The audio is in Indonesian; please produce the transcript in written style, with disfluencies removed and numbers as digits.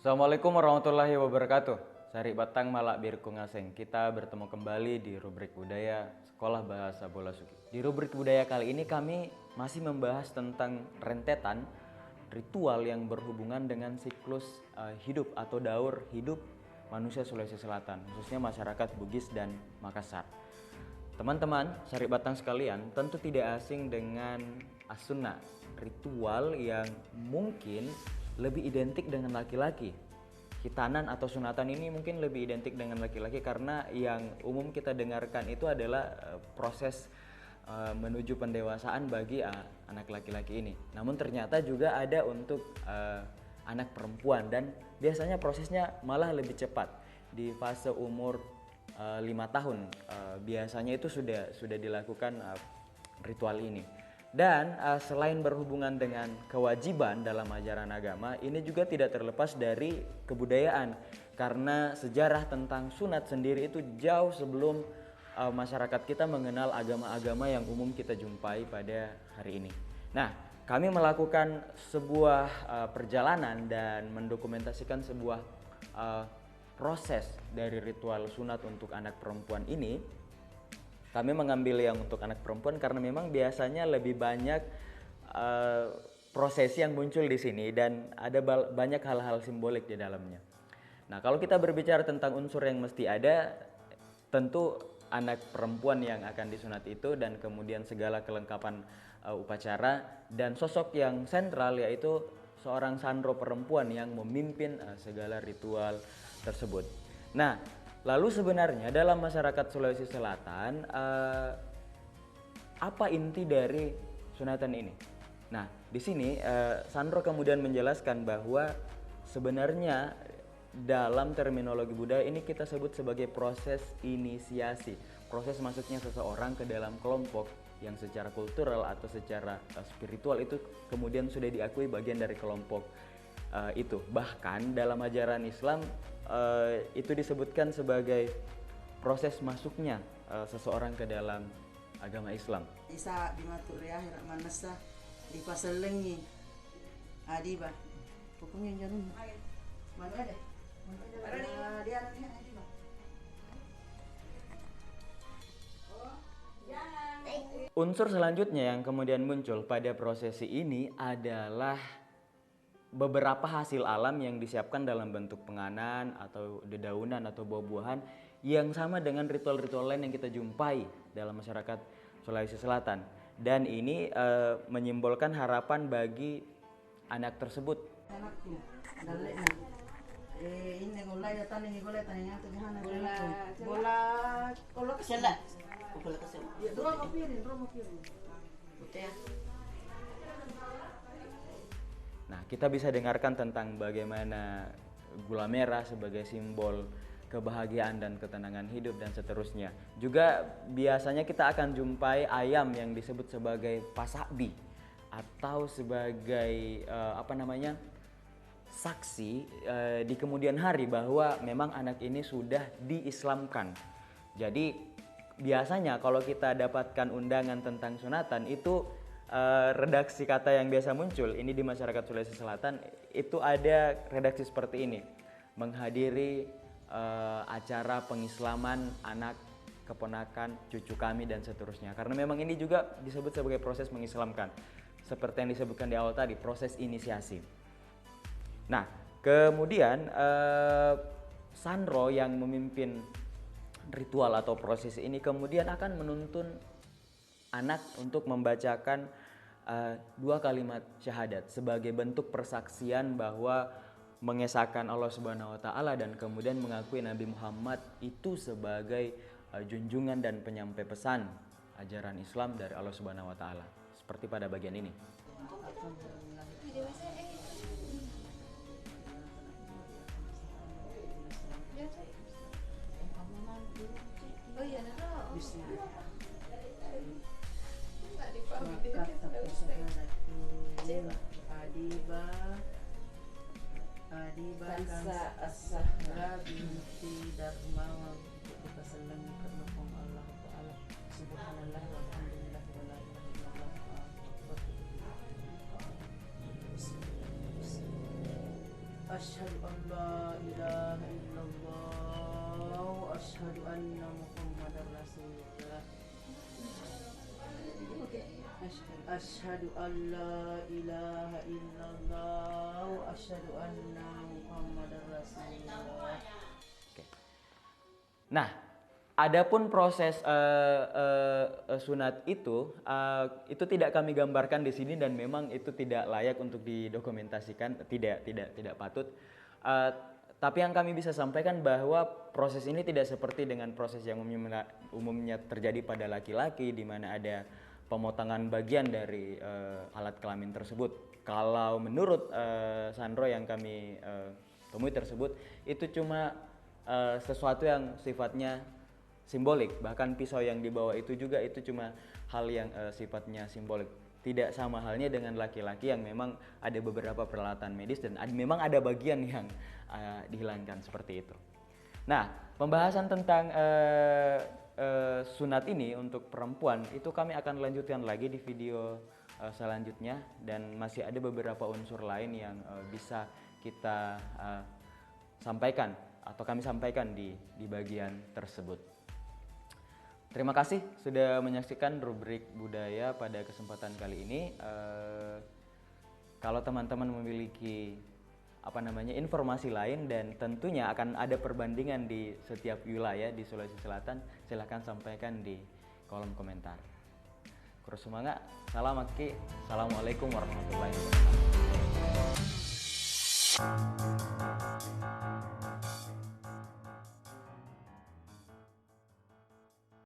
Assalamualaikum warahmatullahi wabarakatuh. Sari Batang Malak Birku Ngaseng. Kita bertemu kembali di rubrik budaya Sekolah Bahasa Bola Suki. Di rubrik budaya kali ini kami masih membahas tentang rentetan ritual yang berhubungan dengan siklus hidup atau daur hidup manusia Sulawesi Selatan, khususnya masyarakat Bugis dan Makassar. Teman-teman, Sari Batang sekalian, tentu tidak asing dengan as-sunnah, ritual yang mungkin lebih identik dengan laki-laki. Khitanan atau sunatan ini mungkin lebih identik dengan laki-laki karena yang umum kita dengarkan itu adalah proses menuju pendewasaan bagi anak laki-laki ini. Namun ternyata juga ada untuk anak perempuan dan biasanya prosesnya malah lebih cepat. Di fase umur 5 tahun biasanya itu sudah dilakukan ritual ini. Dan selain berhubungan dengan kewajiban dalam ajaran agama, ini juga tidak terlepas dari kebudayaan. Karena sejarah tentang sunat sendiri itu jauh sebelum masyarakat kita mengenal agama-agama yang umum kita jumpai pada hari ini. Nah, kami melakukan sebuah perjalanan dan mendokumentasikan sebuah proses dari ritual sunat untuk anak perempuan ini. Kami mengambil yang untuk anak perempuan karena memang biasanya lebih banyak prosesi yang muncul di sini dan ada banyak hal-hal simbolik di dalamnya. Nah, kalau kita berbicara tentang unsur yang mesti ada, tentu anak perempuan yang akan disunat itu dan kemudian segala kelengkapan upacara dan sosok yang sentral yaitu seorang sandro perempuan yang memimpin segala ritual tersebut. Nah, lalu sebenarnya dalam masyarakat Sulawesi Selatan apa inti dari sunatan ini? Nah, di sini Sandro kemudian menjelaskan bahwa sebenarnya dalam terminologi budaya ini kita sebut sebagai proses inisiasi. Proses masuknya seseorang ke dalam kelompok yang secara kultural atau secara spiritual itu kemudian sudah diakui bagian dari kelompok itu. Bahkan dalam ajaran Islam itu disebutkan sebagai proses masuknya seseorang ke dalam agama Islam. Isa di Maturiah manasa di pasalengi adiba pokoknya jangan mana ada dia adiba Unsur selanjutnya yang kemudian muncul pada prosesi ini adalah beberapa hasil alam yang disiapkan dalam bentuk penganan atau dedaunan atau buah-buahan yang sama dengan ritual-ritual lain yang kita jumpai dalam masyarakat Sulawesi Selatan. Dan ini menyimbolkan harapan bagi anak tersebut. anakku dalena ini gulai datang ini gulai tanya tuh hana bola bola kesela bola kesela ya dua mapirin putih. Nah, kita bisa dengarkan tentang bagaimana gula merah sebagai simbol kebahagiaan dan ketenangan hidup dan seterusnya. Juga biasanya kita akan jumpai ayam yang disebut sebagai pasakbi atau sebagai saksi di kemudian hari bahwa memang anak ini sudah diislamkan. Jadi biasanya kalau kita dapatkan undangan tentang sunatan itu redaksi kata yang biasa muncul ini di masyarakat Sulawesi Selatan itu ada redaksi seperti ini: menghadiri acara pengislaman anak keponakan cucu kami dan seterusnya, karena memang ini juga disebut sebagai proses mengislamkan seperti yang disebutkan di awal tadi, proses inisiasi. Nah, kemudian Sandro yang memimpin ritual atau proses ini kemudian akan menuntun anak untuk membacakan 2 kalimat syahadat sebagai bentuk persaksian bahwa mengesahkan Allah Subhanahu wa taala dan kemudian mengakui Nabi Muhammad itu sebagai junjungan dan penyampai pesan ajaran Islam dari Allah Subhanahu wa taala. Seperti pada bagian ini. Oh iya, Bismillah. Adiba kansa asahra binti dharma dipasalangi karena Allah Ta'ala subhanallah walhamdulillah wala ilaha illallah Asyhadu an la Asyhadu an la ilaha illallah wa asyhadu anna Muhammadar Rasulullah. Oke. Nah, adapun proses sunat itu tidak kami gambarkan di sini dan memang itu tidak layak untuk didokumentasikan, tidak patut. Tapi yang kami bisa sampaikan bahwa proses ini tidak seperti dengan proses yang umumnya terjadi pada laki-laki, di mana ada pemotongan bagian dari alat kelamin tersebut. Kalau menurut Sandro yang kami temui tersebut, itu cuma sesuatu yang sifatnya simbolik. Bahkan pisau yang dibawa itu juga itu cuma hal yang sifatnya simbolik. Tidak sama halnya dengan laki-laki yang memang ada beberapa peralatan medis dan memang ada bagian yang dihilangkan seperti itu. Nah, pembahasan tentang sunat ini untuk perempuan itu kami akan lanjutkan lagi di video selanjutnya, dan masih ada beberapa unsur lain yang bisa kita sampaikan atau kami sampaikan di bagian tersebut. Terima kasih sudah menyaksikan rubrik budaya pada kesempatan kali ini. Kalau teman-teman memiliki informasi lain dan tentunya akan ada perbandingan di setiap wilayah di Sulawesi Selatan, silahkan sampaikan di kolom komentar. Kurus semangat, salam Aki, assalamualaikum warahmatullahi wabarakatuh.